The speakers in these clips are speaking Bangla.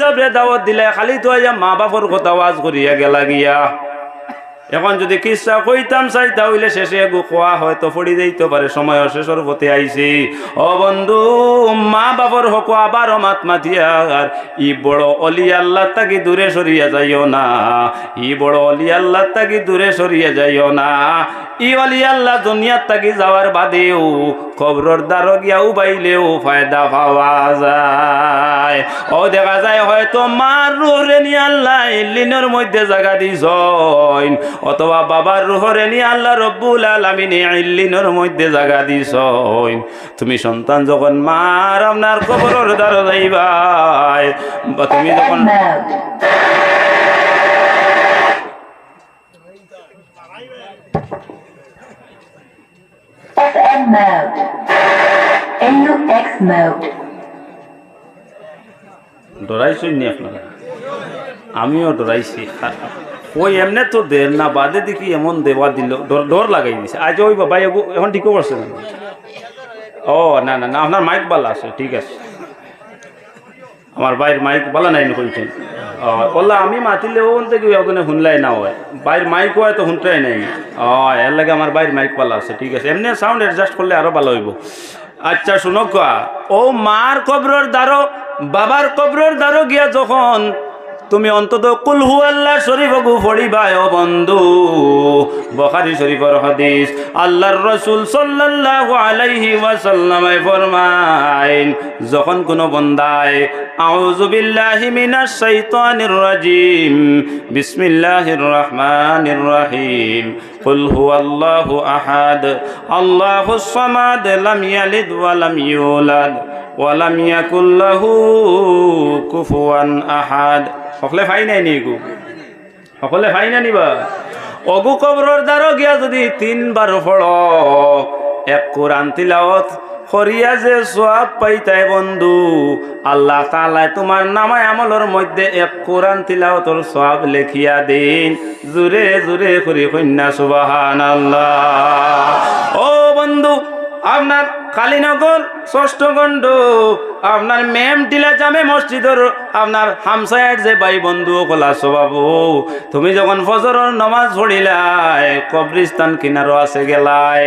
সাহেবরে দাওয়াত দিলে খালি তো মা বাপর কথা ওয়াজ করিয়া গেলা গিয়া। এখন যদি কিসা কইতাম চাইতা হইলে শেষে গু খোয়া হয়তো পড়ি যাইতে পারে, সময় শেষের পথে আইছি। ও বন্ধু, মা বাপর হক আবার মাত মাতিয়া আর ই বড় অলি আল্লাহ তাকি দূরে সরিয়া যাইও না, ই বড় অলি আল্লাহ তাকি দূরে সরিয়া যাইও না। ই অলি আল্লাহ দুনিয়ার তাকি যাওয়ার বাদেও কবরর দ্বার গিয়া উবাইলেও ফায়দা পাওয়া যায়। ও দেখা যায় হয়তো মার রুহরে নিয়ে আল্লাহ ইল্লিনের মধ্যে জায়গা দিছইন, অথবা বাবার রুহরে নিয়ে আল্লাহ রব্বুল আলামিন ইল্লিনের মধ্যে জায়গা দিছইন। তুমি সন্তান যখন মার আপনার কবরের দ্বারে যাইবাই, বা তুমি যখন FM mode. AUX mode. ডরাইছই নি আপনারা? আমিও ডরাইছি। ওই এমনি তো দের না বাদে দেখি এমন দেওয়া দিল, ডর লাগাই দিছে। আজ ওই বাবা এখন ঠিকও করছে না? ও না না না, আপনার মাইক বালা আছে, ঠিক আছে। আমার বাইর মাইক বালা নাই কইছেন। বললা আমি মাতিলে ওন থেকে ওখানে শুনলাই না হয়, বাইর মাইক হয় তো শুনতেই নাই। এর লাগে আমার বাইর মাইক বালা আছে, ঠিক আছে। এমনি সাউন্ড অ্যাডজাস্ট করলে আরো ভালো হইব। আচ্ছা শুনো কা, ও মার কবরের দ্বারো বাবার কবরের দ্বারো গিয়া যখন তুমি অন্তত কুল হু আল্লাহ শরীফ গু পড়িবাই ও বন্ধু, বুখারী শরীফের হাদিস, আল্লাহর রাসূল সাল্লাল্লাহু আলাইহি ওয়াসাল্লাম ফরমায়েন, যখন কোন বান্দায় আউযু বিল্লাহি মিনাশ শাইতানির রাজিম বিসমিল্লাহির রহমানির রহিম কুল হুয়াল্লাহু আহাদ আল্লাহুস সামাদ লাম ইয়ালিদ ওয়া লাম ইউলাদ ওয়া লাম ইয়াকুল লাহু কুফুয়ান আহাদ। সকলে ফাই নাই নিগু, সকলে ফাই না নিবা। অগু কবরের দ্বারো গিয়া যদি 3 বার পড়ো, এক কোরআন তিলাওয়াত করিয়া যে সওয়াব পাইতাই বন্ধু, আল্লাহ তাআলা তোমার নামায় আমলের মধ্যে এক কোরআন তিলাওয়াতের সওয়াব লিখিয়া দিন। জোরে জোরে করি কন্যা সুবহানাল্লাহ। ও বন্ধু, আপনার কালীনগর ষষ্ঠ খণ্ড আপনার মেম টিলা জামে মসজিদের আপনার হামসায়ের যে ভাই বন্ধু কলা বাবু, তুমি যখন ফজরের নামাজ পড়িলাই কবরিস্তান কিনারো আছে গেলাই,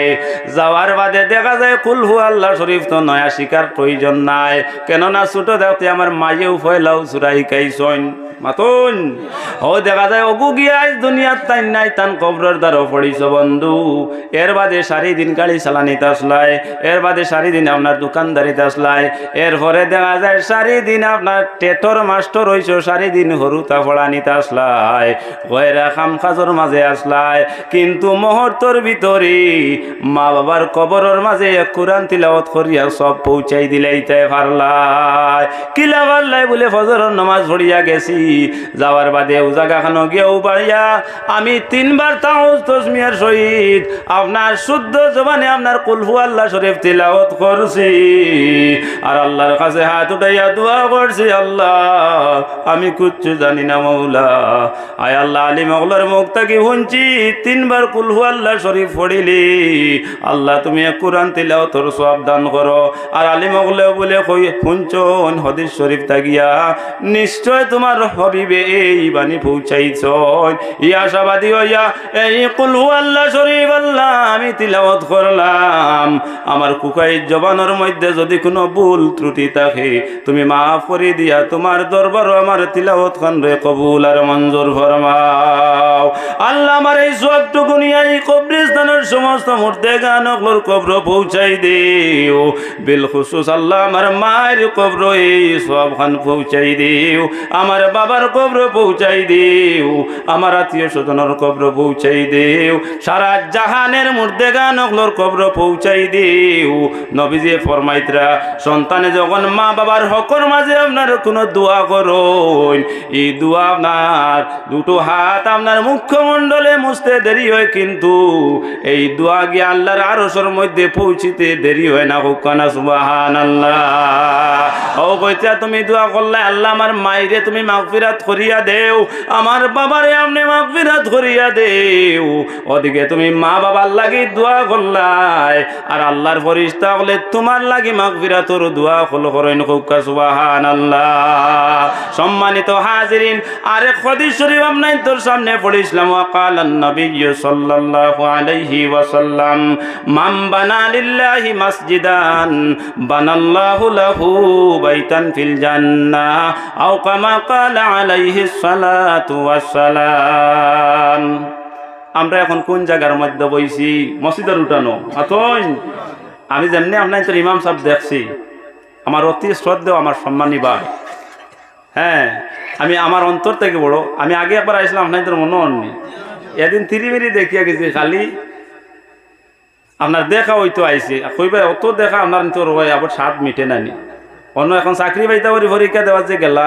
যাওয়ার বাদে দেখা যায় কুল হু আল্লাহ শরীফ তো নয়া শিকার প্রয়োজন নাই, কেননা ছোট দেখতে আমার মায়েও ফয়লাও চুরা শিকাইছইন মাতুন। ও দেখা যায় অগু গিয়াই দুনিয়ার তাই নাই তান কবরের দ্বারও পড়িছ বন্ধু। এর বাদে 4 দিন গাড়ি চালানিতে আসলাই, এর বাদে 4 দিন আপনার দোকানদারিতে আসলাই, এরপরে দেখা যায় 4 দিন আপনার টেটর মাস্টার হইছ, 4 দিন হরুতা পড়ানিতে আসলাই, ওয়েরা খাম কাজর মাঝে আসলাই, কিন্তু মুহূর্তর ভিতরে মা বাবার কবরের মাঝে কোরআন তিলাওয়াত করিয়া সব পৌঁছাই দিলাইতে পারলাই। কিলা পারলাই বলে ফজরের নামাজ পড়িয়া গেছি, যাওয়ার বাদে ও জায়গাখানো গিয়েও বাড়িয়া আমি 3 বার তাউজ তসমিয়ার সহিত আপনার শুদ্ধ জবানে আপনার কুল হু আল্লাহ শরীফ তিলাওয়াত করছি, আর আল্লাহর কাছে হাত উঠাইয়া দোয়া করছি, আল্লাহ আমি কিচ্ছু জানি না মৌলা, আয় আল্লাহ আলী মগলার মুখ থাকি শুনছি 3 বার কুল হু আল্লাহ শরীফ পড়িলি, আল্লাহ তুমি কোরআন তিলাওয়াতের সওয়াব দান করো। আর আলী মগলে বলে কই শুনছন হাদিস শরীফ থাকিয়া নিশ্চয় তোমার হবিবে এই বাণী পৌঁছাইছ, ই আশাবাদী হইয়া এই কুল হু আল্লাহ শরীফ আল্লাহ আমি তিলাওয়াত করলাম, আমার কুকাই জবানের মধ্যে যদি কোনো ভুল ত্রুটি থাকে তুমি মাফ করে দিয়া তোমার দরবার আমার তিলাওয়াত খান রে কবুল আর মঞ্জুর ফরমাও। আল্লাহ আমার এই সবটুকু নিয়ে এই কবরস্থানের সমস্ত মুর্দেগানগুলোর কবর পৌঁছাই দিও, বিল খুসুস আল্লাহ আমার মায়ের কবর এই সব খান পৌঁছাই দিও, আমার বাবার কবর পৌঁছাই দিও, আমার আত্মীয় স্বজনের কবর পৌঁছাই দিও, সারা জাহানের মুর্দেগানগুলোর কবর পৌঁছাই দিও। নবীজি ফরমাইতরা সন্তানে যখন মা বাবার হকর মাঝে আপনার কোনো দোয়া করুন, এই দোয়া আপনার দুটো হাত আপনার মুখমণ্ডলে মুছতে দেরি হয়, কিন্তু এই দোয়া গিয়ে আল্লাহর আরশের মধ্যে পৌঁছিতে দেরি হয় না। হুকানা সুবহানাল্লাহ। ও কইতা তুমি দোয়া করলে আল্লাহ আমার মাইরে তুমি মাগফিরাত করিয়া দেও, আমার বাবারে আপনি মাগফিরাত করিয়া দেও। ওদিকে তুমি মা বাবার লাগি দোয়া করলাই, আর আল্লাহর ফরিস্তা বলে তোমার লাগি মাগফিরাতর দোয়া করেন। সুবহানাল্লাহ। সম্মানিত হাজিরিন, আরেক হাদিস শরীফ আপনার তোর সামনে পড়িছিলাম। ওয়াকালান নবী সাল্লাল্লাহু আলাইহি ওয়াসাল্লাম, মান বানা লিল্লাহি মাসজিদান বানাল্লাহু লাহু বাইতান ফিল জান্নাহ আও কামা ক্বালা আলাইহিস সালাতু ওয়াসসালাম। আমরা এখন কোন জায়গার মধ্যে বইছি? মসজিদের উঠানো। আতন আমি যেমনি আপনার তোর ইমাম সাহেব দেখছি, আমার অতি শ্রদ্ধেয়, আমার সম্মানী ভাই। হ্যাঁ, আমি আমার অন্তর থেকে বড়। আমি আগে একবার আসলাম, আপনাদের মনে হননি। এদিন তিরিমিরি দেখিয়া গেছি, খালি আপনার দেখা হইতো আইসি কইবা অত দেখা আপনার তোর আবার স্বাদ মিটে নানি। অন্য এখন চাকরি পাইতা করি পরীক্ষা দেওয়ার যে গেলা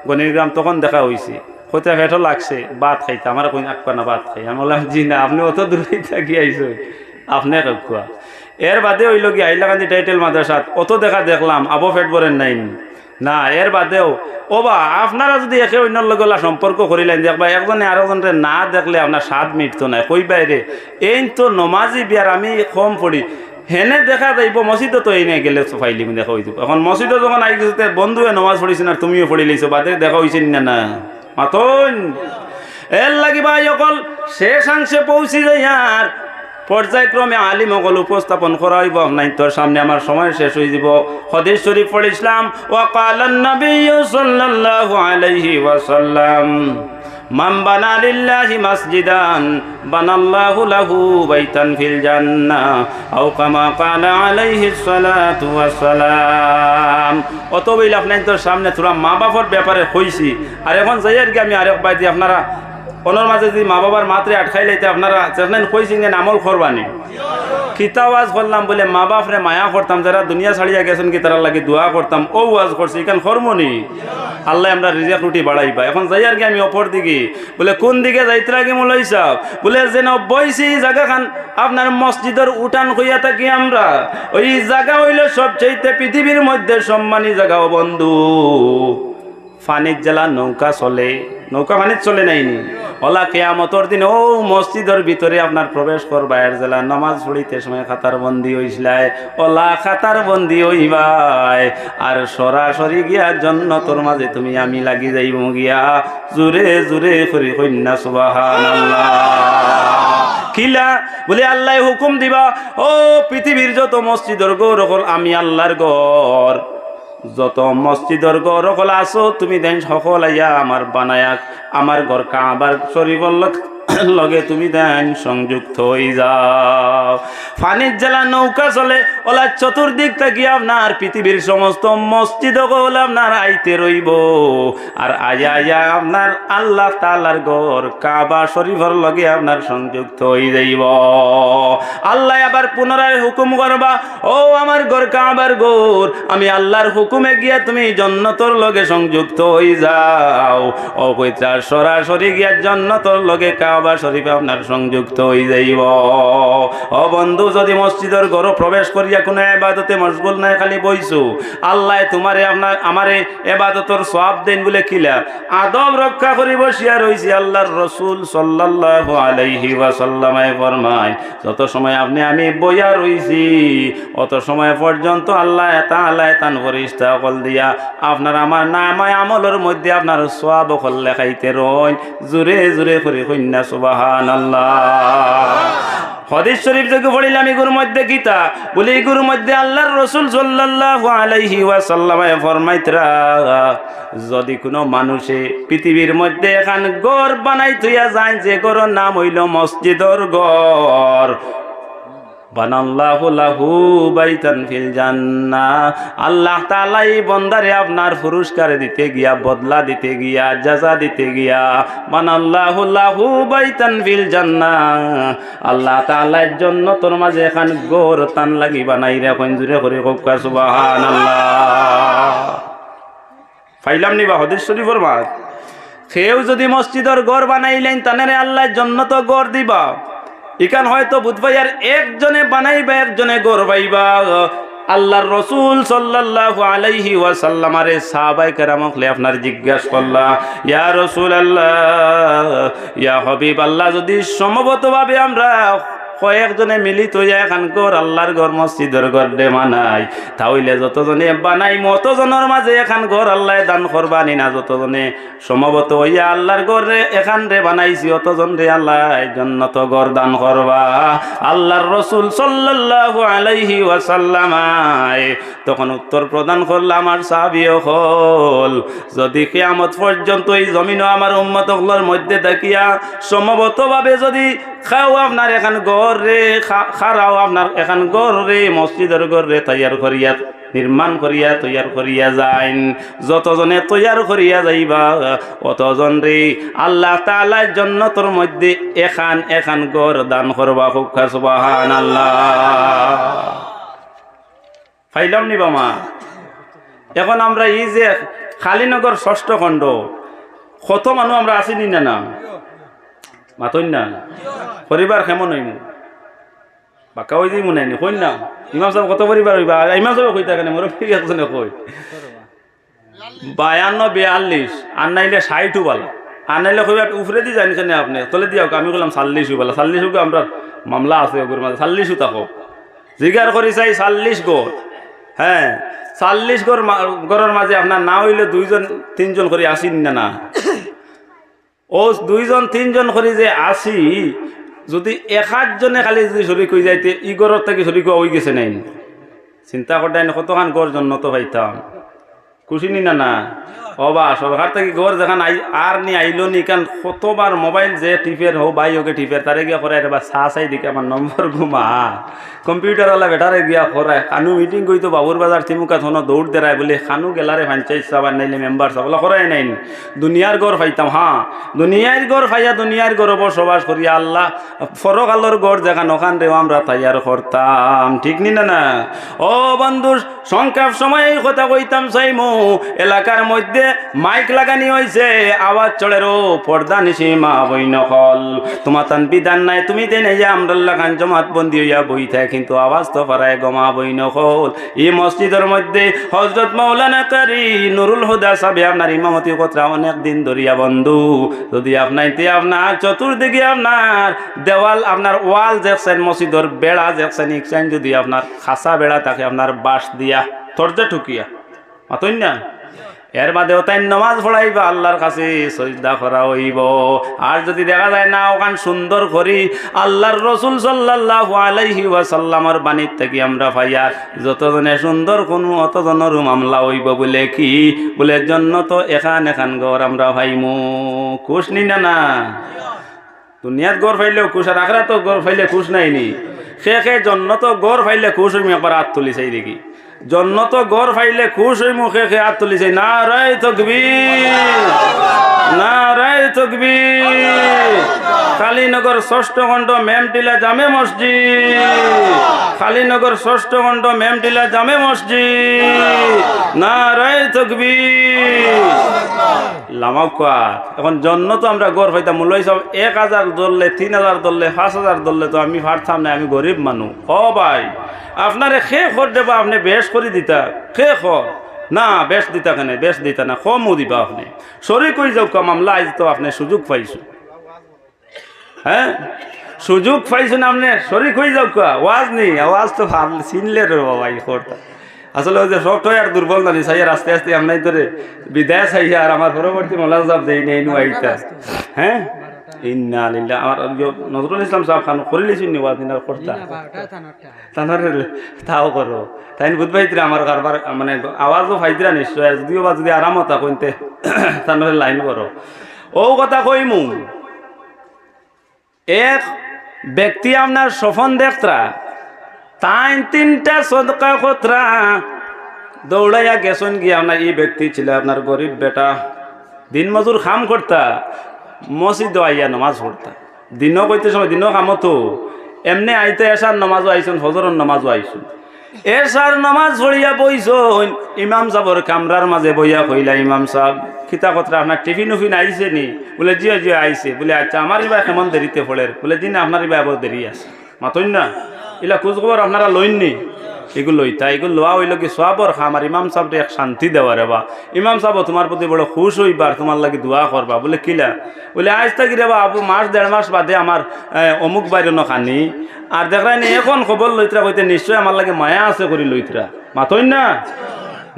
গণিগ্রাম, তখন দেখা হয়েছে। হইতে ফেটও লাগছে, ভাত খাইতে। আমার কই আঁকবা না ভাত খাই। আমি বললাম জি না, আপনি অত দূর থাকি আইসো, আপনি খুয়া। এর বাদে হইল কি হাইলাকান্দি টাইটেল মাদ্রাসাত অত দেখা দেখলাম, আবো ফেট বলেন নাই না। এর বাদেও ও বা আপনারা যদি একে অন্যর লগে সম্পর্ক করিলেন, দেখবা একজনে আরেকজনকে না দেখলে আপনার স্বাদ মিটতো না। কই বাইরে এই তো নমাজি বিয়ার আমি কম পড়ি, হেনে দেখা যাইব মসজিদে তো এই নিয়ে গেলে ফাইলি দেখা হইতো। এখন মসজিদে যখন আই গেছে, বন্ধুয়ে নমাজ পড়িছেন আর তুমিও পড়ি লাইছো, বাদে দেখা হয়েছে না না মাতন। এর লাগিবা অকল শেষাংশে পৌঁছি যায়, আর পর্যায়ক্রমে আলিম অকল উপস্থাপন করা হইব আপনার তোর সামনে। আমার সময় শেষ হয়ে যাব। হাদিস শরীফ পড়িছিলাম, ওয়াকালান নবী সাল্লাল্লাহু আলাইহি ওয়াসাল্লাম, মান বানা লিল্লাহি মাসজিদান বানাল্লাহু লাহু বাইতান ফিল জান্নাহ আও কামা ক্বালা আলাইহিস সালাতু ওয়াসসালাম। অত বইল আপনার তোর সামনে তোরা মা বাবার ব্যাপারে কইছি। আর এখন যাই আর কি আমি আরেক বাইদি আপনারা ওনার মাঝে যদি মা বাবার মাত্রে আটকাই লাইতে আপনারা চেষ্টা কইছেন যে আমল করবানি। কিতা ওয়াজ করলাম বলে মা বাপরে মায়া করতাম, যারা দুনিয়া ছাড়িয়া গেছেন কি তারা লাগে দোয়া করতাম, ও ওয়াজ করছি এখান কর্মনি আল্লাহ আমরা রিজিক রুটি বাড়াইবা। এখন যাই আর কি আমি অপর দিকে বলে কোন দিকে যাইতে লাগে মৌলাই সাহেব বলে যেন বইছি জায়গা খান আপনার মসজিদের উঠান হইয়া থাকি আমরা। ওই জায়গা হইল সবচেয়ে পৃথিবীর মধ্যে সম্মানী জায়গা। ও বন্ধু, ফানির জেলা নৌকা চলে, নৌকা পানির চলে নাইনি। ওলা কেয়ামতর দিন ও মসজিদের ভিতরে আপনার প্রবেশ করবার জেলা নামাজ পড়িতে সময় খাতার বন্দি হইসলাই, ওলা খাতার বন্দি হইবাই। আর সরাসরি গিয়া জন্নতর মাঝে তুমি আমি লাগি যাইব গিয়া। জুরে জুরে করি কন্যা সুবহানাল্লাহ। কিলা বলে আল্লাহ হুকুম দিবা, ও পৃথিবীর যত মসজিদের গৌর হল আমি আল্লাহর ঘর, যত মসজিদের ঘর হল আসো তুমি দেন সকল আইয়া আমার বানায়াক আমার ঘর কাবার শরীফের লগে তুমি দেন সংযুক্ত হয়ে যাও। ফানির জেলা নৌকা চলে, ওলা চতুর্দিক থেকে আপনার পৃথিবীর সমস্ত মসজিদ হল আপনার আইতে রইব। আর আয়া আয়া আপনার আল্লাহ তাআলার ঘর কাবা শরীফের লগে আপনার সংযুক্ত হয়ে যাইব। আল্লাহ আবার পুনরায় হুকুম করবা, ও আমার ঘর কাবার ঘর, আমি আল্লাহর হুকুমে গিয়া তুমি জান্নাতের লগে সংযুক্ত হয়ে যাও। ও কইতার সরাসরি গিয়া জান্নাতের লগে কাবা শরীফে আপনার সংযুক্ত হয়ে যাইব। ও বন্ধু, যদি মসজিদের ঘর প্রবেশ করিয়া কোনো ইবাদতে মশগুল নাই, খালি বইছো, আল্লাহ তোমারে আপনার আমারে ইবাদতের সওয়াব দেন বলে কিলা আদব রক্ষা করি বসিয়া রইছি। আল্লাহর রাসূল সাল্লাল্লাহু আলাইহি ওয়াসাল্লাম ফরমায়, যত সময় আপনি আমি বইয়া রইছি অত সময় পর্যন্ত আল্লাহ তাআলা তান ফেরেশতা কল দিয়া আপনার আমার নামায় আমলের মধ্যে আপনার সওয়াব কল লেখাইতে রই। জোরে জোরে করে কন্যা সুবহানাল্লাহ। হাদিস শরীফ থেকে পড়িলাম এগুর মধ্যে গীতা বলে, এগুর মধ্যে আল্লাহর রাসূল সাল্লাল্লাহু আলাইহি ওয়াসাল্লাম ফরমাইতরা, যদি কোনো মানুষে পৃথিবীর মধ্যে এখন ঘর বানাই থইয়া যায়, যে ঘরের নাম হইল মসজিদের ঘর, বানাল্লাহু লাহু বাইতান ফিল জান্নাহ, আল্লাহ তাআলা এই বান্দারে আপনার পুরস্কার দিতে গিয়া, বদলা দিতে গিয়া, জাযা দিতে গিয়া, বানাল্লাহু লাহু বাইতান ফিল জান্নাহ, আল্লাহ তাআলার জন্য তোর মাঝে এখন ঘর তান লাগি বানাই রাখেন। জুরে করে কক্কা সুবহানাল্লাহ। ফাইলাম নিবা হাদিস শরীফের মাঝ কেউ যদি মসজিদের ঘর বানাইলেন তানেরে আল্লাহ জান্নাত ঘর দিবা। ইকান হয়তো বুধবাইয়ার একজনে বানাইবা, একজনে ঘর পাইবা, আল্লাহর রসুল সাল্লাল্লাহু আলাইহি ওয়াসাল্লামারে সাহাবায়ে কেরামকে আপনার জিজ্ঞাসা করলা, ইয়া রাসূলুল্লাহ, ইয়া হাবিবাল্লাহ, যদি সম্ভবতভাবে আমরা কয়েকজনে মিলিত হইয়া এখন ঘর আল্লাহর ঘর মসজিদের ঘর দে মানাই, তাহলে যতজনে বানাই মতজনের মাঝে এখন ঘর আল্লাহ দান করবানি না? যতজনে সমবত হইয়া আল্লাহর ঘর রে এখান রে বানাইছি অতজন রে আল্লাহ জান্নাত ঘর দান করবা। আল্লাহর রসুল সাল্লাল্লাহু আলাইহি ওয়াসাল্লাম তখন উত্তর প্রদান করলাম, আমার সাহাবীও হল, যদি কিয়ামত পর্যন্ত এই জমিনও আমার উম্মতগুলোর মধ্যে দেখিয়া সমবতভাবে যদি খাও আপনার এখন ঘর রে খারাও আপনার এখন ঘর রে মসজিদের ঘর রে তৈয়ার করিয়া নির্মাণ করিয়া তৈয়ার করিয়া যাইন, যতজনে তৈয়ার করিয়া যাইবা অতজন রে আল্লাহ তাআলার জান্নাতের মধ্যে এখান এখান ঘর দান করবা। খুব সুবহানাল্লাহ। ফাইলাম নি বামা? এখন আমরা এই যে খালিনগর ৬ষ্ঠ খণ্ড কত মানুষ আমরা আসিনি না? না মাতই না পরিবার কেমন হইম বাক্কা হয়ে যাই মনে হয়নি কই না? ইমাম সাহেব কত পরিবার হইবা? ইমাম সাহেব কইতা কেন মোর একজনে কই 52 42 আর নাইলে 60 বালা, আর নাইলে কইবা উপরে দিয়ে জানি কেন আপনি তলে দিয়া আমি বললাম 40 বালা। 40 আমরা মামলা আছে ওগুর মাঝে 40 থাকো জিগার করি চাই 40 গড়। হ্যাঁ 40 গড়ের মাঝে আপনার না হইলে 2 জন 3 জন করে আসিন না? না ও 2 জন 3 জন করে যে আসি, যদি 1 জনে খালি যদি শরীক হয়ে যাইতে ই গড়র থেকে শরীক হয়ে গেছে নাই, চিন্তা করতেন কতখান গড় জন্য তো পাইতাম। খুশি নি না? না অবা সরকার থেকে গড় যেখান আর নি আইলো নি, কারণ কতবার মোবাইল যে টিপের হো ভাই ওকে টিপের তারে গিয়া করায় বা চা চাই দিকে আমার নম্বর ঘুমা কম্পিউটারওয়ালা বেটারে গিয়া করায়। খানু মিটিং কই তো বাবুর বাজার তিমুকা থন দৌড় দেরায় বলে খানু গেলারে পঞ্চায়েত সাবার নাইলে মেম্বার সাবলা করাই নাই। দুনিয়ার গড় পাইতাম, হ্যাঁ দুনিয়ার গড় পাইয়া দুনিয়ার গড় বসবাস করিয়া আল্লাহ ফরকালোর গড় যেখান ওখান রেও আমরা তৈয়ার করতাম। ঠিক নি না? না ও বন্ধু সংক্ষেপ সময় এই কথা কইতাম চাইমু, এলাকার মধ্যে মাইক লাগানি হয়েছে, আওয়াজ চড়েরও পর্দা নিশি মা বই নকল, তোমার তান বিধান নাই, তুমি দেন এই যে আমরাল্লা খান জমাত বন্দি হইয়া বই থাকে, কিন্তু আওয়াজ তো পারায় গমা বই নকল। এই মসজিদের মধ্যে হযরত মাওলানা কারি নুরুল হুদা সাহেব আপনার ইমামতি কথা অনেক দিন ধরিয়া বন্ধু, যদি আপনার চতুর্দিকে আপনার দেওয়াল আপনার ওয়াল দেখছেন, মসজিদের বেড়া দেখছেন, ইকসান যদি আপনার খাসা বেড়া থাকে আপনার বাঁশ দিয়া তরজা ঠুকিয়া মাতই না, এর বাদেও তাই নমাজ পড়াইবা আল্লাহর কাছে সজদা করা হইব। আর যদি দেখা যায় না ওখান সুন্দর করি আল্লাহর রসুল সাল্লাল্লাহু আলাইহি ওয়াসাল্লামের বাণীর থেকে আমরা পাইয়া যতজনে সুন্দর কোন অতজনের মামলা হইব বলে কি বলে জন্য তো এখান এখান ঘর আমরা পাইমু। খুশ নি না? না দুনিয়াত গড় ফাইলেও খুশ, আর আখরা তো গড় ফাইলে খুশ নাইনি। সে জন্য তো গড় ফাইলে খুশ হইমি একবার হাত তুলি চাই দেখি, জন্য তো গড় ফাইলে খুশ হই মুখে খে হাত তুলিছে নারায়ে তাকবীর, নারায়ে তাকবীর। খালিনগর ৬ষ্ঠ খণ্ড মেমটিলা জামে মসজিদ, খালিনগর ৬ষ্ঠ খণ্ড মেমটিলা জামে মসজিদ, নারায়ে তাকবীর। লামাকা এখন জন্য তো আমরা গড় পাইতাম মূল্য হিসাব ১,০০০ ধরলে ৩,০০০ ধরলে ৫,০০০ ধরলে তো আমি পারতাম না, আমি গরিব মানুষ। ও ভাই আপনারে খে খর দেবা, আপনি বেশ করে দিতা খে খর না, বেশ দিতা কেন? বেশ দিতা না, কমও দিবা আপনি শরীক হয়ে যাও মামলা। আজ তো আপনি সুযোগ পাইছো, হ্যাঁ সুযোগ পাইছেন, আপনি শরীক হয়ে যাও ওয়াজ নেই, আওয়াজ তো ভাবলে চিনলে রে বাবা এই খরটা। আসলে ওই যে সফটওয়্যার দুর্বল না সাইয়ার আস্তে আস্তে আপনার ধরে বিদায় চাইয়া আর আমার পরবর্তী মোলাজ সাহেব দেই নেই আইটা। হ্যাঁ ইন্না লিল্লাহ। আমার নজরুল ইসলাম সাহেব খান করে লিছি নিওয়াজ দিনার করতা তানার তাও করো তাই বুধবাইতে আমার কারবার মানে আওয়াজও ফাইদিরা নিশ্চয়, যদিও বা যদি আরামতা কইতে তানার লাইন করো। ও কথা কইমু এক ব্যক্তি আপনার সফন দেখতরা তাই 3টা সদকা খতরা দৌড়াইয়া গেছেন গিয়ে। আপনার এই ব্যক্তি ছিল আপনার গরিব বেটা, দিন মজুর খাম করতা, মসজিদ আইয়া নমাজ পড়তা। দিনও কইতে সময় দিনও কামতো এমনি আইতে এসার নমাজও আইসুন, ফজরের নমাজও আইসুন। এসার নমাজ পড়িয়া বইছুন, ইমাম সাহেবের কামরার মাঝে বইয়া কইলা, ইমাম সাহেব খিতা কথা আপনার টিফিন উফিন আইসে নি? বলে জিও জিও আইসে। বলে আচ্ছা আমার ইবা কেমন দেরিতে পড়ে? বলে দিন আপনার ইবা আবার দেরি আছে। মাতই না এলা খোঁজখবর আপনারা লইননি? এগুলো লইতা এগুলো লোয়া হইল কি সবর খাম আর ইমাম সাহেবরে এক শান্তি দেওয়া রে বা ইমাম সাহেব তোমার প্রতি বড় খুশ হইবার তোমার লাগে দোয়া করবা বলে কিলা বলে আজ থাকি রে বা আবু মাস 1.5 মাস বাদে আমার অমুক বাইরে খানি আর দেখাই নি এখন খবর লইতরা কইতে নিশ্চয় আমার লাগে মায়া আছে করি লইতরা মাতই না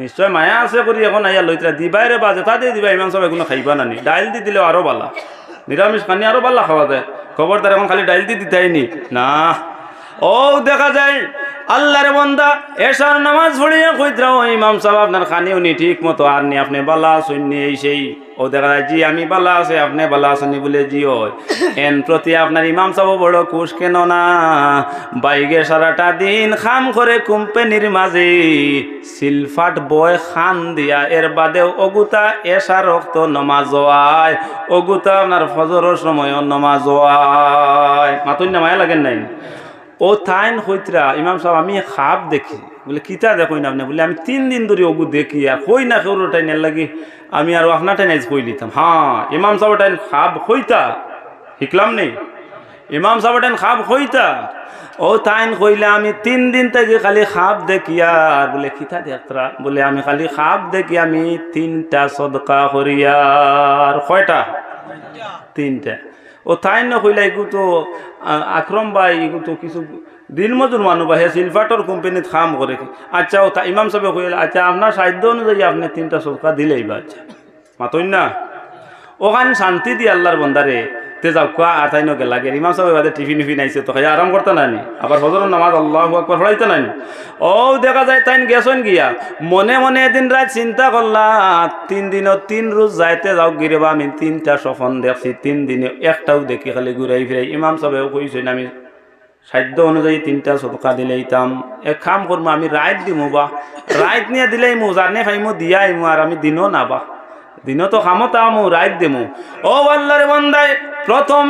নিশ্চয় মায়া আছে করি এখন আইয়া লইতরা দিবাই রে বা যেটা দিয়ে দিবা ইমাম সাহেব এগুলো খাইবা নানি ডাইল দি দিলেও আরো বালা নিরামিষ খানি আরো বালা খাওয়া যায় খবরদার এখন খালি ডাইল দি দিতাইনি না ও দেখা যায় আল্লাহর বান্দা এশার নামাজ পড়িয়া কইতরা ও ইমাম সাহেব আপনার খানি উনি ঠিক মতো আর নি আপনি বালা শুননি এই সেই ও দেখা যায় জি আমি বালা আছে আপনি বালা শুনি বলে জি হয় এন প্রতি আপনার ইমাম সাহেব বড় খুশ কেন না বাইগে সারাটা দিন খাম করে কোম্পানির মাঝে সিলফাট বয় খান দিয়া এর বাদেও অগুতা এশা রক্ত নমাজ হয় অগুতা আপনার ফজরের সময় নমাজ হয় মাতুন না মায়া লাগেন নাই ও থাইন হইতরা ইমাম সাহেব আমি খাপ দেখি বলে কিতা দেখো না আপনি বলে আমি 3 দিন ধরে ওগু দেখি আর কই না কেউ টাইন লাগি আমি আর আপনার টাইন কই লিতাম হ্যাঁ ইমাম সাহেব টাইন খাপ হইতা শিখলাম নেই ইমাম সাহেব টাইন খাপ হইতা ও তাইন কইলে আমি 3 দিন থেকে খালি খাপ দেখি আর বলে কিতা দেখতরা বলে আমি খালি খাপ দেখি আমি 3টা সদকা করিয়ার কয়টা 3টা ও তাই না কইলা এগু তো আকরম ভাই এগু তো কিছু দিন মজুর মানুষ বা হে সিলভার্টর কোম্পানিত কাম করে আচ্ছা ও ইমাম সাহেব কইলা আচ্ছা আপনার সাধ্য অনুযায়ী আপনি 3টা সদকা দিলেই বা আচ্ছা মাতই না ওখানে শান্তি দিয়ে আল্লাহর বন্দারে তে যাও কোয়া আর তাই নকে লাগে ইমাম সাহেব বাদে টিফিন উফিন আইছে তো খাই আরাম করতে নানি আবার ফজরের নামাজ আল্লাহু আকবার পড়াইতে নানি ও দেখা যায় তাইন গেছন গিয়া মনে মনে এদিন রাত চিন্তা করলা 3 দিনও 3 রোজ যাইতে যাও গিরে বা আমি 3টা স্বপ্ন দেখছি 3 দিনে একটাও দেখি খালি ঘুরাই ফিরাই ইমাম সাহেব কইছেন আমি সাধ্য অনুযায়ী 3টা সদকা দিলেইতাম এক কাম করবো আমি রাইত দিমু বা রাইত নিয়ে দিলেই মু জানে ফাইমু দিয়াইমু আর আমি দিনও না বা দিনও তো খামতা আমু রাইত দেমু ও আল্লাহর বান্দায় প্রথম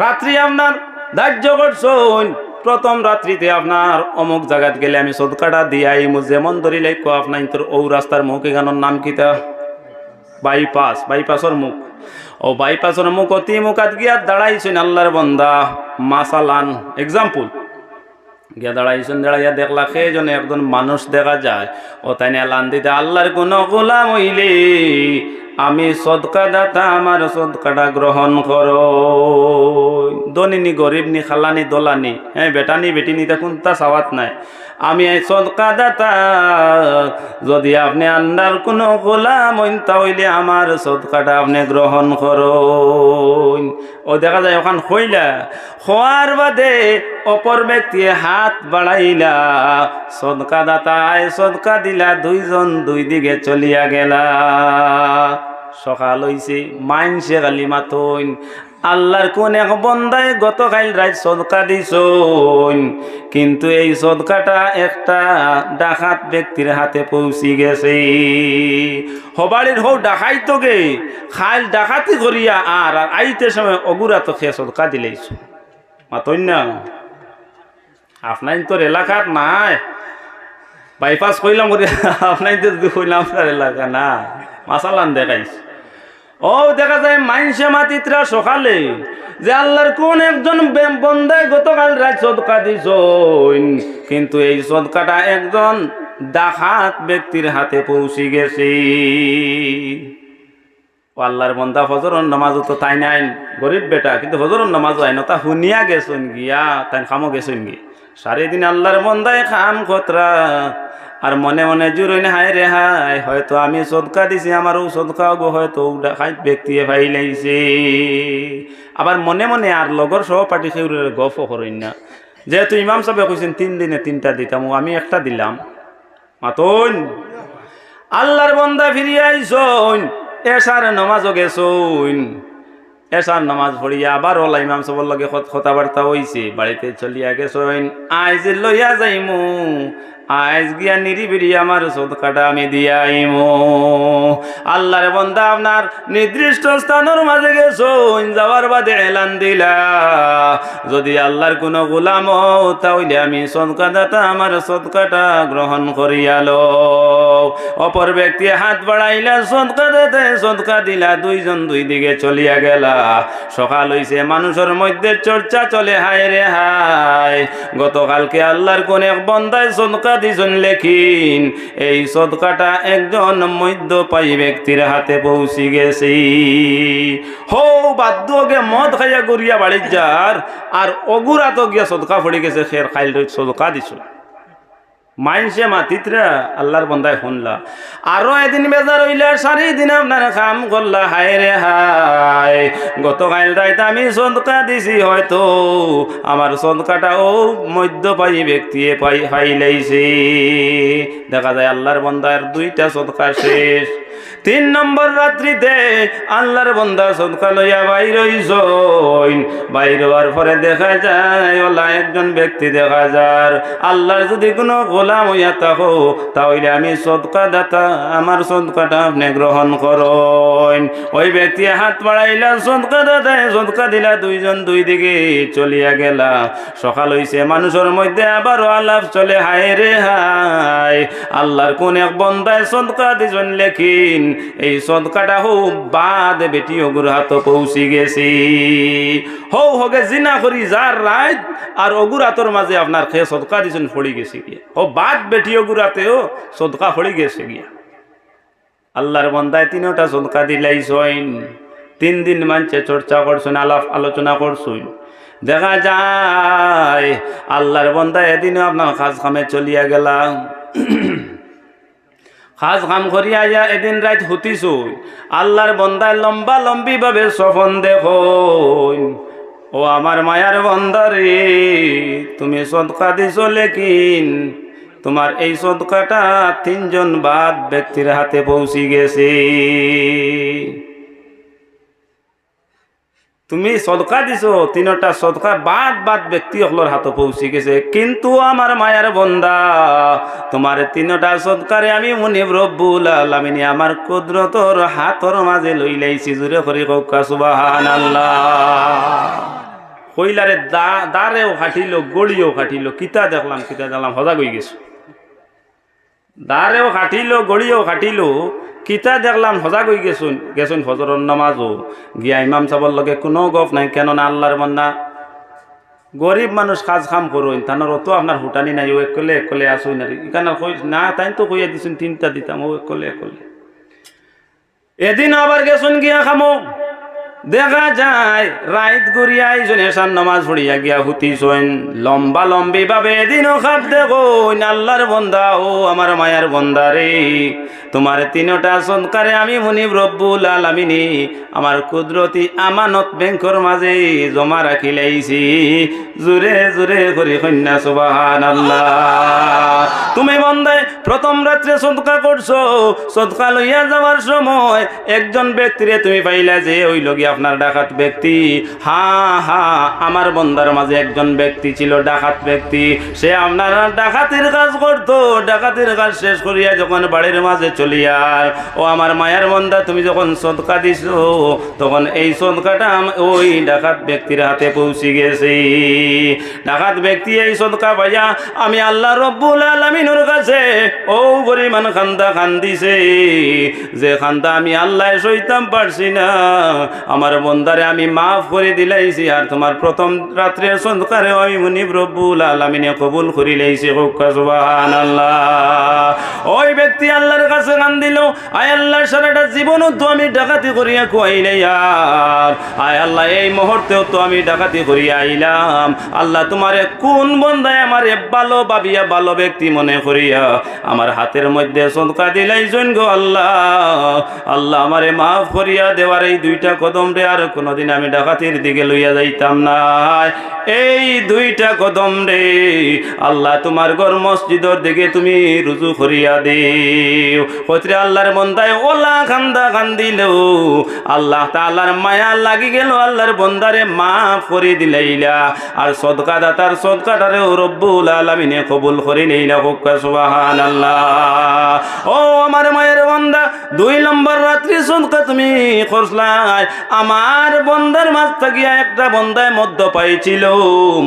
রাত্রি আপনার ধার্য করছুন প্রথম রাত্রিতে আপনার অমুক জায়গাত গেলে আমি সদকাটা দিয়াইমু যেমন ধরিলে কো আপনার তোর ও রাস্তার মুখে গানোর নাম কিতা বাইপাসর মুখ ও বাইপাসর মুখ অতি মুখাত গিয়া দাঁড়াইছেন আল্লাহর বান্দা মাসালান এক্সাম্পল গিয়া দাঁড়াইয়া দেখলা সেজনে একজন মানুষ দেখা যায় ও তাই এলান দিতে আল্লাহর কোন গোলাম হইলে আমি সদকা দাতা আমার সদকাটা গ্রহণ করো দনিনি গরিব নি খালানি দোলানি হ্যাঁ বেটানি বেটিনি দেখুন তা সাওয়াত নাই আমি এই সদকা দাতা যদি আপনি আল্লাহর কোন গোলাম হইন তাহলে আমার সদকাটা আপনি গ্রহণ করো ও দেখা যায় ওখান হইলা হওয়ার বাদে অপর ব্যক্তি হাত বাড়াইলা সদকা দাতায় সদকা দিলা দুইজন দুই দিকে চলিয়া গেলা সকাল হইছে মাইনসে গালি মাতইন আল্লাহর কোন এক বন্দায় গতকাল রাত সদকা দিছইন কিন্তু এই সদকাটা একটা ডাকাত ব্যক্তির হাতে পৌঁছি গেছে হবাড়ির হো ডাকাই তো গে খাইল ডাকাতি করিয়া আর আইতে সময় অগুরা তো খেয়ে সদকা দিলেইছ মাতইন না আপনার তোর এলাকার নাই বাইপাস কইলাম করি আপনার তো কইলাম আপনার এলাকা না মাসালান দেখাইছ ও দেখা যায় মাইনসে মাতিত্রা সকালে যে আল্লাহর কোন একজন বন্দায় গতকাল রাত সদকা দিছ কিন্তু এই সদকাটা একজন ডাকাত ব্যক্তির হাতে পৌঁছে গেছে ও আল্লাহর বন্দা ফজরের নামাজও তো তাই নাই গরিব বেটা কিন্তু ফজরের নামাজও আইন তা শুনিয়া গেছেন গিয়া তাই খামো গেছেন গিয়ে সারাদিন আল্লাহর বন্দায় খাম খতরা আর মনে মনে জুরইন হায় রে হায় হয়তো আমি সদকা দিছি আমারও সদকা গো হয়তো ডাকাত ব্যক্তিয়ে ফাইলাইছে আবার মনে মনে আর লগর সহপাঠী সেউরের গফ করেন না যেহেতু ইমাম সাহেব কইছেন 3 দিনে 3টা দিতাম আমি একটা দিলাম মাতন আল্লাহর বান্দা ফিরিয়ে আইছইন এশার নামাজও গেছইন এশার নামাজ পড়িয়া আবার ওলা ইমাম সাহেবের লগে কথাবার্তা হইছে বাড়িতে চলিয়া গেছইন আইজ লইয়া যাইমু আইজ গিয়া নিরিবিরি আমার সদকাটা আমি দিয়াইমু আল্লাহর বান্দা আপনার নির্দিষ্ট স্থানের মাঝে গেছইন যাওয়ার বাদে এলান দিলা যদি আল্লাহর কোনো গোলাম তাহলে আমি সদকা দাতা আমার সদকাটা গ্রহণ করিয়ালো অপর ব্যক্তি হাত বাড়াইলা সদকা দাতা সদকা দিলা দুইজন দুই দিকে চলিয়া গেলা সকাল হইছে মানুষের মধ্যে চর্চা চলে হায় রে হায় গতকালকে আল্লাহর কোন এক বন্দায় সদকা দিছেন লেখিন এই সদকাটা একজন মধ্যপায়ী ব্যক্তির হাতে পৌঁছে গেছে। হো বাদ্য গে মদ খাইয়া গড়িয়া বাড়ির যার আর অগুরা তো গিয়া সদকা পড়ে গেছে, খের খাইল সদকা দিছ মাইনসে মাতিতরা আল্লাহর বন্দায় শুনলা। আরো এদিন বেজার হইলা, 4 দিন আপনার কাম করলা, হায় রে হায় গতকাল রাইতে আমি সদকা দিছি, হয়তো আমার সদকাটা ও মধ্যপায়ী ব্যক্তি পাইলাইছে। দেখা যায় আল্লাহর বন্দার 2টা সদকা শেষ। 3 নম্বর রাত্রিতে আল্লাহর বন্দা সদকা লইয়া বাইর হইছইন। বাইর হওয়ার পরে দেখা যায় ওলা একজন ব্যক্তি দেখা যার আল্লাহর যদি কোনো গোলাম হইয়া থাকো তাহলে আমি সদকা দাতা, আমার সদকাটা আপনি গ্রহণ করুন। ওই ব্যক্তি হাত বাড়াইলা, সদকা দাতায় সদকা দিলা, 2 জন 2 দিকে চলিয়া গেলা। সকাল হইছে, মানুষের মধ্যে আবারও আলাপ চলে, হায় রে হায় আল্লাহর কোন এক বন্দায় সদকা দিছেন লেখিন এই সদকাটা হো বাদ বেটি অগুর হাত পৌঁছি গেছি। হৌ হগে জিনা করি যার রাত আর অগুর হাতর মাঝে আপনার খেয়ে সদকা দিছেন ফড়ি গেছে গিয়া, ও বাদ বেটি অগুর হাতেও সদকা ফড়ি গেছে গিয়া। আল্লাহর বন্দায় 3টা সদকা দিলাইছইন। 3 দিন মানছে চর্চা করছেন, আলাপ আলোচনা করছেন। দেখা যায় আল্লাহর বন্দায় এদিনও আপনার কাজ কামে চলিয়া গেলাম। কাজ কাম করিয়া আইয়া এদিন রাত হুতিছ, আল্লাহর বন্দায় লম্বা লম্বি ভাবে স্বপন দেখো, ও আমার মায়ার বন্দারে তুমি সদকা দিছ লেকিন তোমার এই সদকাটা 3 জন বাদ ব্যক্তির হাতে পৌঁছি গেছে। তুমি সদকা দিছো, 3টা সদকা বাদ ব্যক্তি সকলের হাতে পৌঁছে গেছে, কিন্তু আমার মায়ার বন্দা তোমার 3টা সদকারে আমি মুনিব রব্বুল আলামিন আমার কুদরতর হাতর মাঝে লইলাইছি। জুরে করি কওকা সুবহানাল্লাহ। কইলারে দারেও খাটিল, গড়িও খাটিল, কিতা দেখলাম হজা গই গেছো। দারেও খাটিল, গড়িও খাটিল, কিতা দেখলাম হজা গই গেছুন ফজরের নামাজও গিয়া ইমাম সাহেবের লগে কোনো গপ নাই। কেননা আল্লাহর বন্দা গরিব মানুষ কাজ কাম করুন, তানোর অত আপনার হুটানি নাই, ও একলে আসুন আর এখানে না তাই তো কইয়া দিছুন 3টা দিতাম, ও একলে। এদিন আবার গেছুন গিয়া খামো, দেখা যায় রাইত গড়িয়া আইজন এসার নামাজ পড়িয়া গিয়া হুতিছইন। লম্বা লম্বি ভাবে এদিনও খাপ দেখুন আল্লাহর বন্দা, ও আমার মায়ার বন্দা রে তোমার 3টা সদকারে আমি মুনিব রব্বুল আলামিন আমার কুদরতি আমানত ব্যাংকর মাঝে জমা রাখিলাইছি। জোরে জোরে করি কন্যা সুবহানাল্লাহ। তুমি বন্দায় প্রথম রাত্রে সদকা করছো, সদকা লইয়া যাওয়ার সময় একজন ব্যক্তিরে তুমি পাইলা যে ওই লগি আপনার ডাকাত ব্যক্তি। আমার বন্দার মাঝে একজন ব্যক্তি ছিল ডাকাত ব্যক্তি, সে আপনার ডাকাতির কাজ করতো। ডাকাতির কাজ শেষ করিয়া যখন বাড়ির মাঝে চলিয়ার, ও আমার মায়ার বন্দা তুমি যখন সদকা দিছো তখন এই সদকাটা ওই ডাকাত ব্যক্তির হাতে পৌঁছে গেছে। ডাকাত ব্যক্তি এই সদকা পাইয়া আমি আল্লাহ রব্বুল আলামিনের কাছে ও পরিমাণ খান্দা খান্দিছে যে খান্দা আমি আল্লাহ সইতাম পারছি না। আমার বন্দারে আমি মাফ করে দিলাইছি, আর তোমার প্রথম রাত্রের সদকারে আমি মুনিব রব্বুল আলামিনে কবুল করে লাইছি। সুবহানাল্লাহ। ওই ব্যক্তি আল্লাহর কাছে কান্দিল, আয় আল্লাহ সারাটা জীবনও তো আমি ডাকাতি করিয়া কুয়াইলাই, আর আয় আল্লাহ এই মুহূর্তেও তো আমি ডাকাতি করিয়া আইলাম। আল্লাহ তোমারে কোন বন্দায় আমারে ভালো ভাবিয়া ভালো ব্যক্তি মনে করিয়া আমার হাতের মধ্যে সদকা দিলাইছেন গো আল্লাহ। আল্লাহ আমারে মাফ করিয়া দেওয়ার এই 2টা কদম রে আর কোনোদিন আমি ডাকাতির দিকে লইয়া যাইতাম না। এই 2টা কদম রে আল্লাহ তোমার ঘর মসজিদের দিকে তুমি রুজু করিয়া দিও। হইতে আল্লাহর বন্দায় ওলা খান্দা কান্দিল, আল্লাহ তাআলার মায়া লাগি গেল, আল্লাহর বন্দারে মাফ করে দিলাইলা, আর সদকা দাতার সদকাটারে রব্বুল আলামিনে কবুল করে নিলা। সুবহানাল্লাহ। ও আমার মায়ের বন্দা 2 নম্বর রাত্রি সদকা তুমি করছলাই আমার বন্দার মাঝ থাকিয়া একটা বন্দায় মদ্য পাইছিল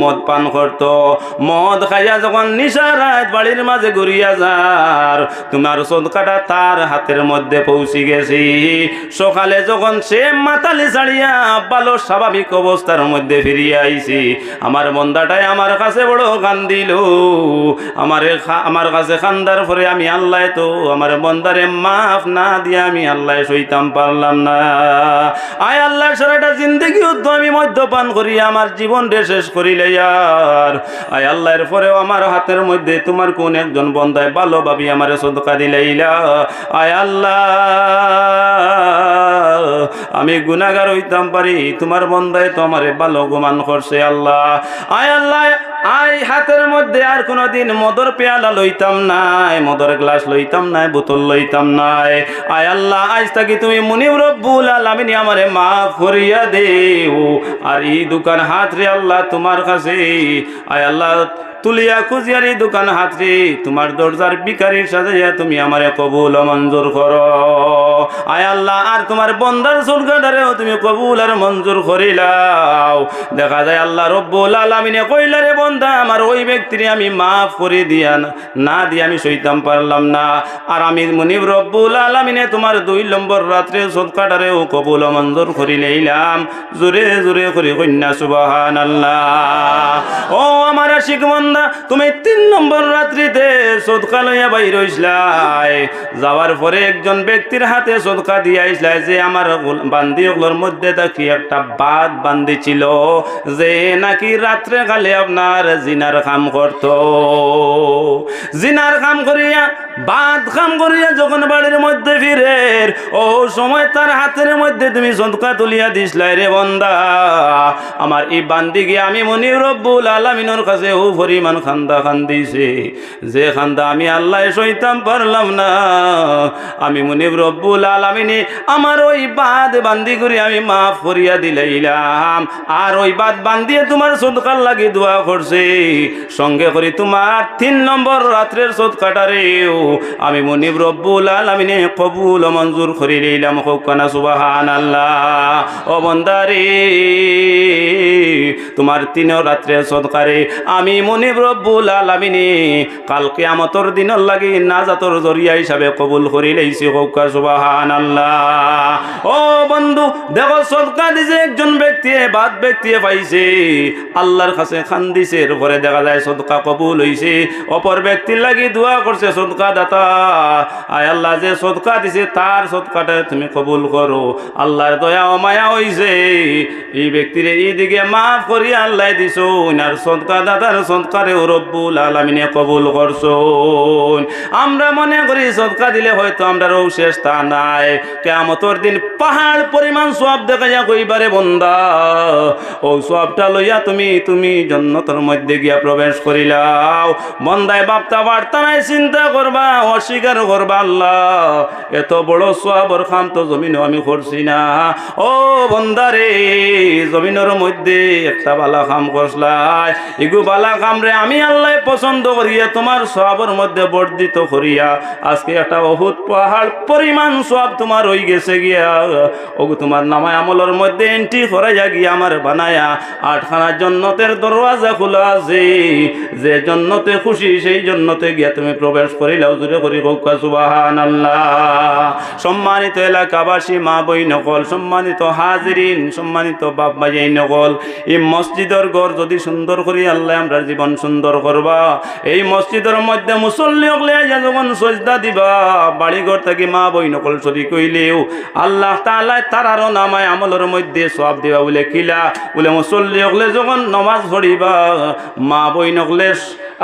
মদ পান করত মদ খাইয়া যখন নিশা রাত বাড়ির মাঝে ঘুরিয়া যার তোমার সদকাটা তার হাতের মধ্যে পৌঁছে গেছি সকালে যখন সে মাতালি ছাড়িয়া ভালো স্বাভাবিক অবস্থার মধ্যে ফিরিয়া আইছি আমার বন্দাটাই আমার কাছে বড় কান্দিল আমার কাছে কান্দার পরে আমি আল্লাহ তো আমার বন্দারে মাফ না দিয়ে আমি আল্লাহ সইতাম পারলাম না আয় আল্লাহ সারাটা জিন্দগিও তো আমি মদ্যপান করি আমার জীবনটা শেষ করিলে আর আয় আল্লাহর পরেও আমার হাতের মধ্যে তোমার কোন একজন বন্দায় ভালো ভাবি আমার সদকা দিলাইলা আয় আল্লাহ আমি গুনাহগার হইতাম পারি তোমার বন্দায় তো আমারে ভালো গুমান করছে আল্লাহ আয় আল্লাহ আই হাতের মধ্যে আর কোনদিন মদর পেয়ালা লইতাম নাই মদর গ্লাস লইতাম নাই বোতল লইতাম নাই আয় আল্লাহ আজ থাকি তুমি মুনিব রব্বুল আলামিন আমারে মাফ করিয়া দেও আর এই দোকান হাত রে আল্লাহ তোমার কাছে আয় আল্লাহ তুলিয়া খুঁজিয়ার এই দোকান হাত রে তোমার দরজার বিকারির সাজাইয়া তুমি আমারে কবুল ও মঞ্জুর করো আয় আল্লাহ আর তোমার বন্দার সদকাটারেও তুমি কবুল আর মঞ্জুর করিলাও দেখা যায় আল্লাহ রব্বুল আলামিনে কইলা রে বন্দা আমার ওই ব্যক্তিরে আমি মাফ করে দিয়া না দিয়ে আমি সইতাম পারলাম না আর আমি মুনিব রব্বুল আলামিনে তোমার 2 নম্বর রাত্রে সদকাটারেও কবুল ও মঞ্জুর করিলাম জোরে জোরে করে কন্যা সুবহানাল্লাহ ও আমার আশিক বান্দা তুমি 3 নম্বর রাত্রিতে সদকা লইয়া বাইর হইছলাই যাওয়ার পরে একজন ব্যক্তির হাতে সদকা দিয়া আইছলাই যে আমার বান্দিগুলোর মধ্যে থাকি একটা বাদ বান্দি ছিল যে নাকি রাত্রে কালে আপনার জিনার কাম করত জিনার কাম করিয়া বাদ কাম করিয়া যখন বাড়ির মধ্যে ফিরে ও সময় তার হাতের মধ্যে তুমি সদকা তুলিয়া দিছলাই রে বন্দা আমার এই বান্দিকে আমি মুনিব রব্বুল আলামিনের কাছে ও পরিমাণ খান্দা খান্দিছে যে খান্দা আমি আল্লাহ সইতাম পারলাম না আমি মুনিব রব্বুল আলামিনে আমার ওই বাদ বান্দি করে আমি মাফ করিয়া দিলাইলাম আর ওই বাদ বান্দিয়ে তোমার সদকার লাগি দোয়া করছে সঙ্গে করে তোমার 3 নম্বর রাত্রের সদকাটারেও আমি মুনিব রব্বুল আলামিনে কবুল ও মঞ্জুর করে লইলাম কোনা সুবহানাল্লাহ ও বন্দারে তোমার 3 রাত্রের সদকারে আমি মুনিব রব্বুল আলামিনে কাল কিয়ামতের দিনের লাগি নাজাতর জরিয়া হিসাবে কবুল করে লইছি কোকা সুবহানাল্লাহ ও বন্ধু দেখো সদকা দিছে একজন ব্যক্তি বাদ ব্যক্তি পাইছে আল্লাহর কাছে খান্দিছে এরপরে দেখা যায় সদকা কবুল হইছে অপর ব্যক্তির লাগি দোয়া করছে সদকা দাতা আয় আল্লাহ যে সদকা দিছে তার সদকাটা তুমি কবুল করো আল্লাহর দয়া ও মায়া হইছে এই ব্যক্তিরে এই দিকে মাফ করি আল্লাহ দিছো আর সদকা দাতার সদকারে রব্বুল আলামিনে কবুল করছো আমরা মনে করি সদকা দিলে হয়তো আমরা রৌ শেষ তা নাই কিয়ামতের দিন পাহাড় পরিমাণ সওয়াব দেখাইয়া কইবারে বন্দা ও সওয়াবটা লইয়া তুমি জান্নাতের মধ্যে গিয়া প্রবেশ করিলাও বন্দায় বাপতা বার্তা নাই চিন্তা করবা অস্বীকার করবা আল্লাহ এত বড় সওয়াবের কাম তো জমিনে আমি করছি না ও বন্দারে জমিনের মধ্যে একটা বালা কাম করছলাই এগু বালা কাম রে আমি আল্লাহ পছন্দ করিয়া তোমার সওয়াবের মধ্যে বর্ধিত করিয়া আজকে একটা বহুত পাহাড় পরিমাণ সওয়াব তোমার হই গেছে গিয়া ওগো তোমার নামায় আমলের মধ্যে এন্ট্রি করাইয়া গিয়া আমার বানায়া 8খানা জান্নাতের দরওয়াজা খোলা আছে যে জান্নাতে খুশি সেই জান্নাতে গিয়া তুমি প্রবেশ করিলাও জুরে করি কোকা সুবহানাল্লাহ সম্মানিত এলাকাবাসী মা বই নকল সম্মানিত হাজিরিন সম্মানিত বাপ ভাই নকল এই মসজিদের ঘর যদি সুন্দর করি আল্লাহ আমরা জীবন সুন্দর করবা এই মসজিদের মধ্যে মুসল্লি হলে যখন সজদা দিবা বাড়ি ঘর থেকে মা বই নকল শরীক হইলেও আল্লাহ তাআলা তারারও নামায় আমলের মধ্যে সওয়াব দিবা বলে কিলা বলে মুসল্লি হলে যখন নামাজ পড়িবা মা বই নকলে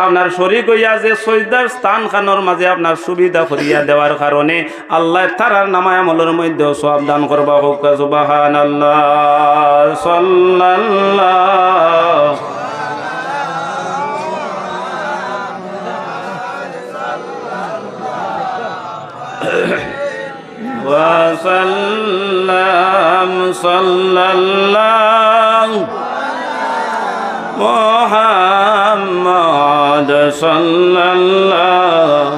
আপনার শরীক হইয়া যে সজদার স্থান খানোর মাঝে আপনার সুবিধা করিয়া দেওয়ার কারণে আল্লাহ তারার নামায় আমলের মধ্যে সওয়াব দান করবা হোক সুবহানাল্লাহ সাল্লাল্লাহু وسلم صلى الله محمد صلى الله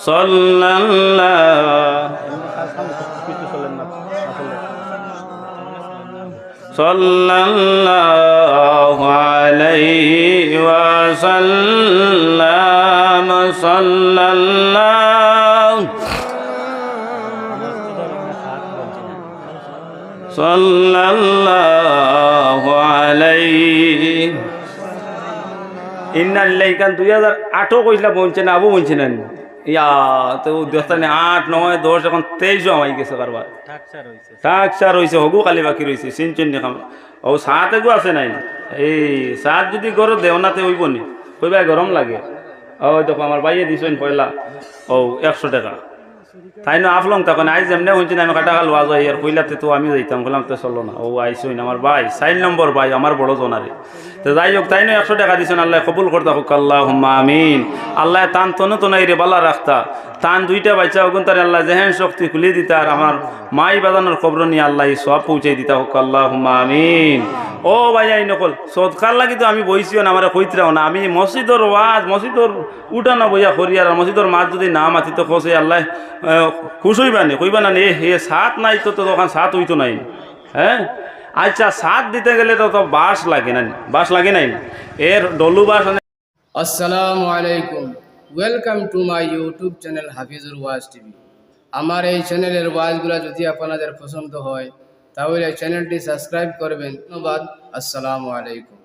সাল্লাল্লাহু আলাইহি ওয়াসাল্লাম সাল্লাল্লাহু আলাইহি ইন্না লিল্লাহি কান 2008 কইলা বলছে না আবু বলছে না ইয়া তো দস্তানে 8 9 10 এখন 23 আমাই গেছে কারবার টাকসার হইছে হগু খালি বাকি রইছে সিনচন নি খাম ও সাথে গো আছে নাই এই সাত যদি গরো দেওনাতে হইব নি কইবা গরম লাগে ও দেখো আমার বাইয়ে দিছেন পয়লা ও 100 টাকা তাই না আফলং তখন আইজ এমনি হইছে না আমি কাটা কাল ওয়াজ আর কইলাতে তো আমি যাইতাম বললাম তো চলো না ও আইছই না আমার ভাই 4 নম্বর ভাই আমার বড় জনারে তো যাই হোক তাই না 100 টাকা দিছেন আল্লাহ কবুল করতা হোক আল্লাহুম্মা আমিন আল্লাহ তান তনু তো নাই রে বালা রাখতা তান দুইটা বাচ্চা ওগুন তার আল্লাহ জেহেন শক্তি খুলে দিতা আর আমার মাই বাজানোর খবর নিয়ে আল্লাহ সব পৌঁছাই দিতা হোক আল্লাহুম্মা আমিন ও ভাই আই নকল সদকার লাগি তো আমি বইছিও না আমার কইতরাও না আমি মসজিদর ওয়াজ মসজিদর উঠানো বইয়া করিয়ার মসজিদর মাছ যদি না মাতি তো খসে আল্লাহ খুশ হইবা নি কইবা না হে সাত নাই তো তখন সাত হইতো নাই হ্যাঁ আচ্ছা সাত দিতে গেলে তো বাঁশ লাগে না বাঁশ লাগে নাই এর ডলু বাঁশ আসসালামু আলাইকুম welcome to my YouTube channel Hafizur was TV আমার এই চ্যানেলের ওয়াজগুলো যদি আপনাদের পছন্দ হয় তাহলে চ্যানেলটি সাবস্ক্রাইব করবেন ধন্যবাদ আসসালামু আলাইকুম